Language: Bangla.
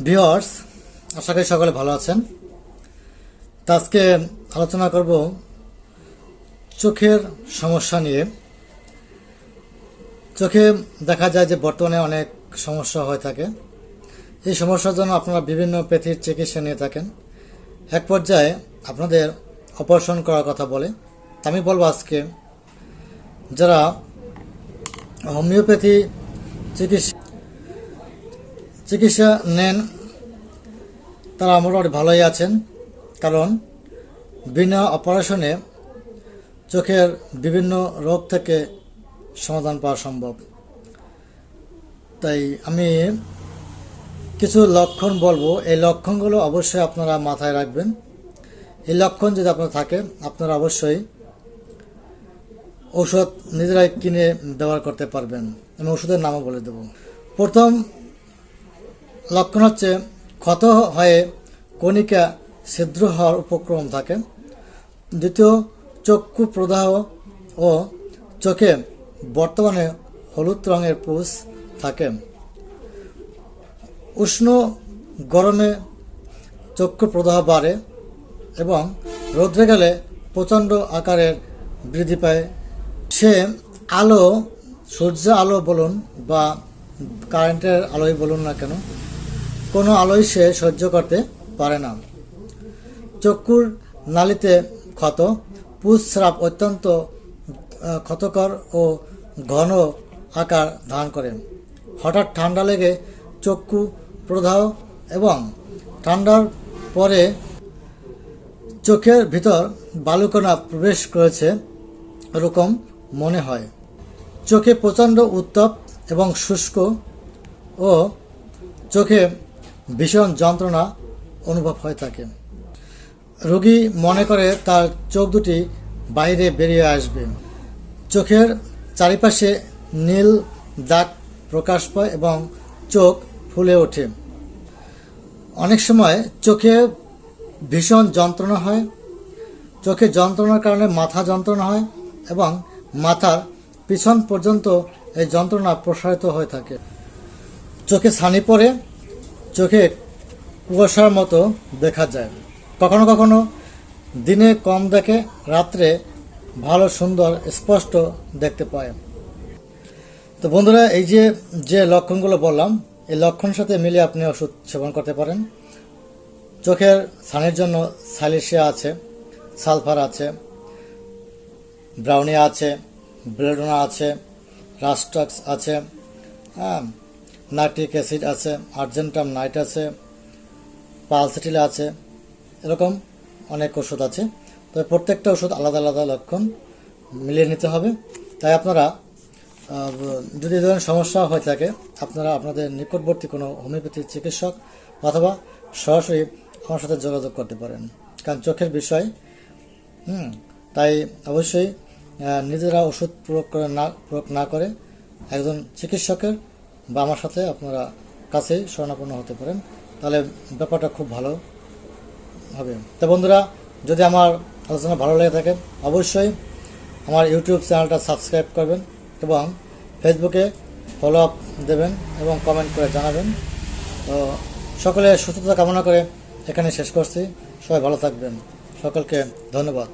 ভিউয়ার্স, আশা করি সকলে ভালো আছেন। তো আজকে আলোচনা করব চোখের সমস্যা নিয়ে। চোখে দেখা যায় যে বর্তমানে অনেক সমস্যা হয়ে থাকে। এই সমস্যার জন্য আপনারা বিভিন্ন প্যাথির চিকিৎসা নিয়ে থাকেন। এক পর্যায়ে আপনাদের অপারেশন করার কথা বলে। আমি বলবো আজকে যারা হোমিওপ্যাথি চিকিৎসা নেন তারা মোটামুটি ভালোই আছেন, কারণ বিনা অপারেশনে চোখের বিভিন্ন রোগ থেকে সমাধান পাওয়া সম্ভব। তাই আমি কিছু লক্ষণ বলবো, এই লক্ষণগুলো অবশ্যই আপনারা মাথায় রাখবেন। এই লক্ষণ যদি আপনার থাকে আপনারা অবশ্যই ঔষধ নিজেরাই কিনে ব্যবহার করতে পারবেন। আমি ওষুধের নামও বলে দেব। প্রথম লক্ষণ হচ্ছে ক্ষত হয়ে কণিকা ছিদ্র হওয়ার উপক্রম থাকে। দ্বিতীয়, চক্ষু প্রদাহ ও চোখে বর্তমানে হলুদ রঙের পুষ থাকে। উষ্ণ গরমে চক্ষু প্রদাহ বাড়ে এবং রৌদ্রে গেলে প্রচণ্ড আকারের বৃদ্ধি পায়। সে আলো, সূর্যের আলো বলুন বা কারেন্টের আলোই বলুন না কেন, কোনো আলোই সে সহ্য করতে পারে না। চক্ষুর নালিতে ক্ষত, পুষস্রাব অত্যন্ত ক্ষতকর ও ঘন আকার ধারণ করে। হঠাৎ ঠান্ডা লেগে চক্ষু প্রদাহ এবং ঠান্ডার পরে চোখের ভিতর বালুকণা প্রবেশ করেছে এরকম মনে হয়। চোখে প্রচণ্ড উত্তাপ এবং শুষ্ক ও চোখে ভীষণ যন্ত্রণা অনুভব হয়ে থাকে। রোগী মনে করে তার চোখ দুটি বাইরে বেরিয়ে আসবে। চোখের চারিপাশে নীল দাগ প্রকাশ পায় এবং চোখ ফুলে ওঠে। অনেক সময় চোখে ভীষণ যন্ত্রণা হয়। চোখে যন্ত্রণার কারণে মাথা যন্ত্রণা হয় এবং মাথার পিছন পর্যন্ত এই যন্ত্রণা প্রসারিত হয়ে থাকে। চোখে ছানি পড়ে, চোখে কুয়াশার মতো দেখা যায়। কখনো কখনো দিনে কম দেখে, রাত্রে ভালো সুন্দর স্পষ্ট দেখতে পায়। তো বন্ধুরা, এই যে লক্ষণগুলো বললাম, এই লক্ষণের সাথে মিলিয়ে আপনি ওষুধ সেবন করতে পারেন। চোখের ছানির জন্য সাইলেশিয়া আছে, সালফার আছে, ব্রাউনিয়া আছে, বেলেডোনা আছে, রাস্টাক্স আছে, নাইট্রিক অ্যাসিড আছে, আর্জেন্টাম নাইট আছে, পালসেটিল আছে, এরকম অনেক ওষুধ আছে। তবে প্রত্যেকটা ওষুধ আলাদা আলাদা লক্ষণ মিলিয়ে নিতে হবে। তাই আপনারা যদি এই ধরনের সমস্যা হয়ে থাকে আপনারা আপনাদের নিকটবর্তী কোনো হোমিওপ্যাথি চিকিৎসক অথবা সরাসরি আমার সাথে যোগাযোগ করতে পারেন, কারণ চোখের বিষয়। তাই অবশ্যই নিজেরা ওষুধ প্রয়োগ না করে একজন চিকিৎসকের বা আমার সাথে আপনারা কাছেই শরণাপন্ন হতে পারেন, তাহলে ব্যাপারটা খুব ভালো হবে। তো বন্ধুরা, যদি আমার আলোচনা ভালো লেগে থাকে অবশ্যই আমার ইউটিউব চ্যানেলটা সাবস্ক্রাইব করবেন এবং ফেসবুকে ফলো আপ দেবেন এবং কমেন্ট করে জানাবেন। তো সকলে সুস্থতা কামনা করে এখানে শেষ করছি। সবাই ভালো থাকবেন। সকলকে ধন্যবাদ।